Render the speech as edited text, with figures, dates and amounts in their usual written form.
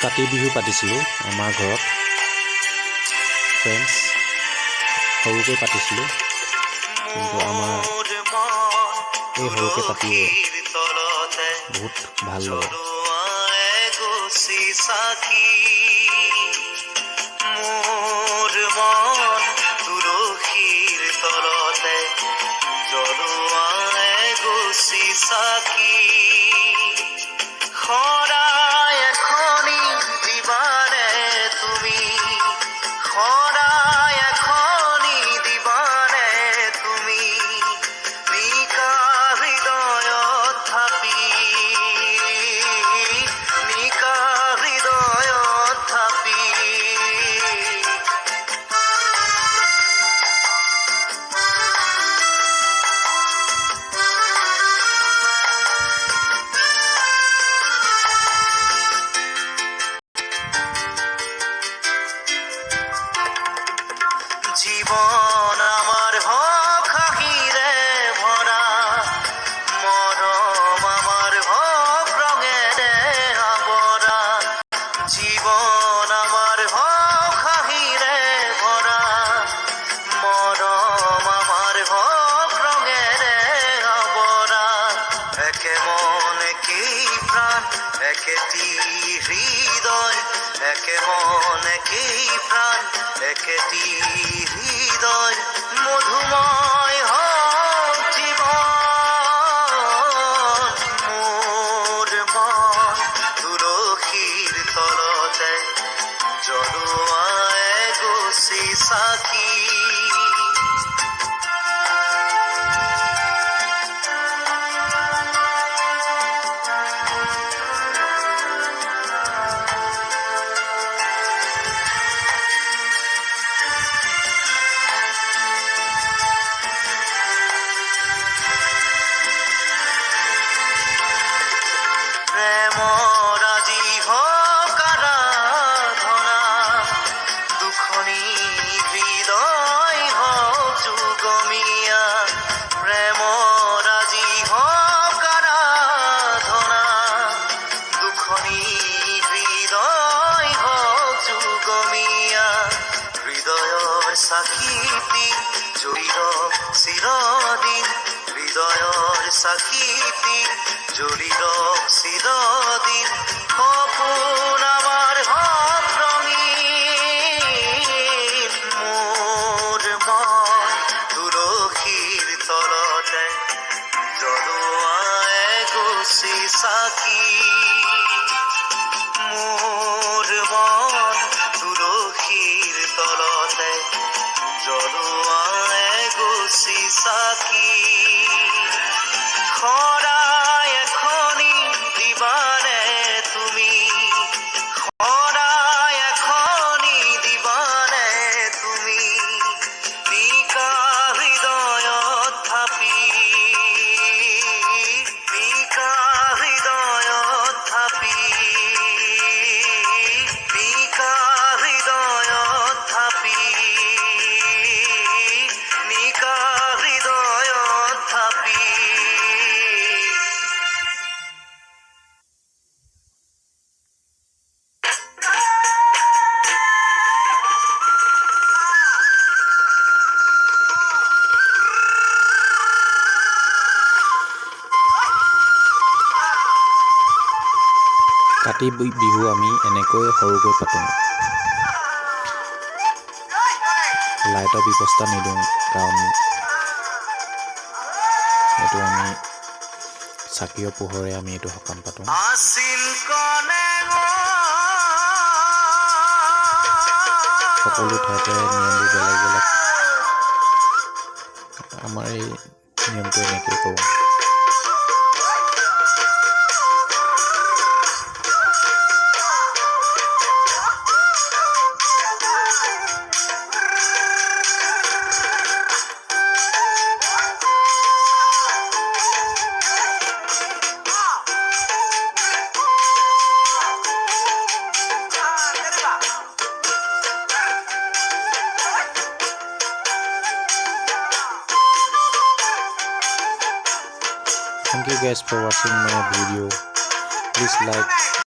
কাতি বিহু পাতিছিলোঁ আমাৰ ঘৰত ফ্ৰেণ্ডছ সৰুকৈ পাতিছিলোঁ কিন্তু আমাৰ এই সৰুকৈ পাতিয়ে বহুত ভাল লাগে মোৰ মন তুলসীৰ তলতে জ্বলোৱাই গুচি চাকি সদায় এখনি দিবানে তুমি সদায় এখনি দিবানে তুমি নিকা হৃদয়ত থাপি নিকা হৃদয়ত থাপি জীবন আমার হক হাঁহিরে ভরা মরম আমার হক রঙেরে আবরা জীবন আমার হক হাঁহিরে ভরা মরম আমার হক রঙেরে আবরা একে মন একেই প্রাণ একেটি হৃদয় একে মন একেই প্রাণ একেটি হৃদয় মধুময় হোক জীবন মোর মন তুলসীৰ তলতে জ্বলোৱাই গুচি চাকি প্ৰেমৰ আজি হওক আৰাধনা দুখনি হৃদয় হওক যুগমীয়া প্ৰেমৰ আজি হওক আৰাধনা দুখনি হৃদয় হওক যুগমীয়া হৃদয়ৰ চাকিটি জড়িত চিৰদিন হৃদয়ৰ চাকিটি জড়িত চিৰদিন সপোন আমাৰ হক ৰঙিন মোৰ মন তুলসীৰ তলতে জ্বলোৱাই গুচি চাকি মোৰ মন তুলসীৰ তলতে জ্বলোৱাই গুচি চাকি সদায় এখনি দিবানে তুমি সদায় এখনি দিবানে তুমি নিকা হৃদয়ত থাপি নিকা হৃদয়ত থাপি নিকা হৃদয়ত থাপি নিকা হৃদয়ত থাপি কাতি বিহু আমি এনেকৈ সৰুকৈ পাতোঁ লাইটৰ ব্যৱস্থা নিদিওঁ কাৰণ এইটো আমি চাকিৰ পোহৰে আমি এইটো সকাম পাতোঁ সকলো ঠাইতে নিয়মবোৰ বেলেগ বেলেগ আমাৰ এই নিয়মটো এনেকৈ কৰোঁ Thank you guys for watching my video. Please like,